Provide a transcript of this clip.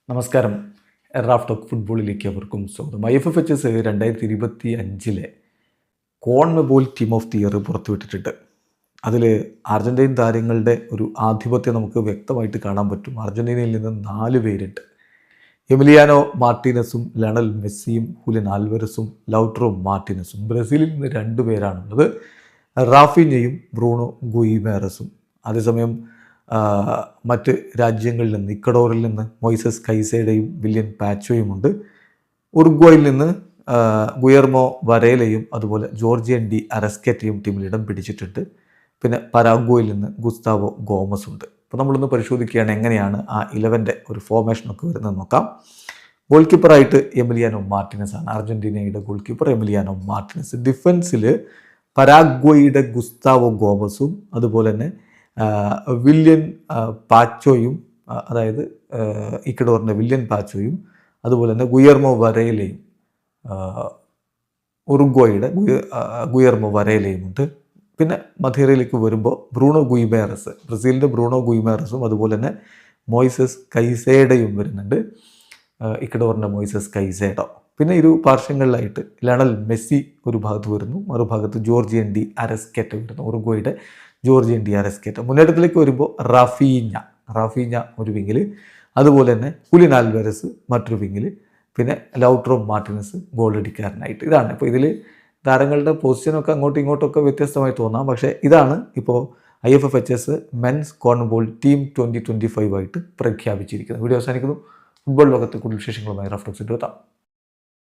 നമസ്കാരം. Raf talk ഫുട്ബോളിലേക്ക് അവർക്കും സ്വാഗതം. IFFHS 2025 CONMEBOL team of the year പുറത്തുവിട്ടിട്ടുണ്ട്. അതിൽ അർജൻറ്റീൻ താരങ്ങളുടെ ഒരു ആധിപത്യം നമുക്ക് വ്യക്തമായിട്ട് കാണാൻ പറ്റും. അർജൻറ്റീനയിൽ നിന്ന് 4 പേരുണ്ട്. എമിലിയാനോ മാർട്ടീനസും ലയണൽ മെസ്സിയും ഹുലിൻ ആൽവരസും ലൗട്രോ മാർട്ടീനസും. ബ്രസീലിൽ നിന്ന് 2 പേരാണുള്ളത്, റാഫിഞ്ഞയും ബ്രൂണോ ഗുയിമേറസും. അതേസമയം മറ്റ് രാജ്യങ്ങളിൽ നിന്ന് ഇക്വഡോറിൽ നിന്ന് മൊയ്സസ് കൈസേഡയും വില്യൻ പാച്ചോയുമുണ്ട്. ഉറുഗ്വായിൽ നിന്ന് ഗുയർമോ വരേലയും അതുപോലെ ജോർജിയൻ ഡി അരസ്കെറ്റയും ടീമിൽ ഇടം പിടിച്ചിട്ടുണ്ട്. പിന്നെ പരാഗ്വയിൽ നിന്ന് ഗുസ്താവോ ഗോമസ് ഉണ്ട്. അപ്പോൾ നമ്മളൊന്ന് പരിശോധിക്കുകയാണ് എങ്ങനെയാണ് ആ 11ൻ്റെ ഒരു ഫോർമേഷനൊക്കെ വരുന്നത് നോക്കാം. ഗോൾ കീപ്പറായിട്ട് എമിലിയാനോ മാർട്ടിനസ് ആണ്, അർജൻറ്റീനയുടെ ഗോൾ കീപ്പർ എമിലിയാനോ മാർട്ടിനസ്. ഡിഫൻസിൽ പരാഗ്വയുടെ ഗുസ്താവോ ഗോമസും അതുപോലെ തന്നെ വില്യൻ പാച്ചോയും, അതായത് ഇക്വഡോറിൻ്റെ വില്യൻ പാച്ചോയും അതുപോലെ തന്നെ ഗുയർമോ വരേലയും, ഉറുഗ്വായുടെ ഗുയർമോ വരേലയും ഉണ്ട്. പിന്നെ മധേരയിലേക്ക് വരുമ്പോൾ ബ്രൂണോ ഗുയിമേറസ്, ബ്രസീലിൻ്റെ ബ്രൂണോ ഗുയിമേറസും അതുപോലെ തന്നെ മൊയ്സസ് കൈസേഡയും വരുന്നുണ്ട്, ഇക്വഡോറിൻ്റെ മൊയ്സസ് കൈസേഡോ. പിന്നെ ഇരു പാർശ്വങ്ങളിലായിട്ട് ലയണൽ മെസ്സി ഒരു ഭാഗത്ത് വരുന്നു, മറുഭാഗത്ത് ജോർജിയൻ ഡി അരസ്കെറ്റ വരുന്നു, ഉറുഗ്വായുടെ ജോർജിയൻ ഡി അരസ്കെറ്റ. മുന്നേറ്റത്തിലേക്ക് വരുമ്പോൾ റാഫീഞ്ഞ ഒരു വിങ്ങിൽ, അതുപോലെ തന്നെ ഹുലിൻ ആൽവരസ് മറ്റൊരു വിങ്ങിൽ, പിന്നെ ലൗട്രോ മാർട്ടിനസ് ഗോളടിക്കാരനായിട്ട്. ഇതാണ് ഇപ്പോൾ ഇതിൽ താരങ്ങളുടെ പൊസിഷനൊക്കെ അങ്ങോട്ടും ഇങ്ങോട്ടൊക്കെ വ്യത്യസ്തമായി തോന്നാം. പക്ഷേ ഇതാണ് ഇപ്പോൾ IFFHS മെൻസ് കോൺമെബോൾ ടീം 2025 ആയിട്ട് പ്രഖ്യാപിച്ചിരിക്കുന്നത്. വീഡിയോ അവസാനിക്കുന്നു. ഫുട്ബോൾ ലോകത്തെ കൂടുതൽ വിശേഷങ്ങളുമായി റാഫ് ടോക്സിൽ എത്താം.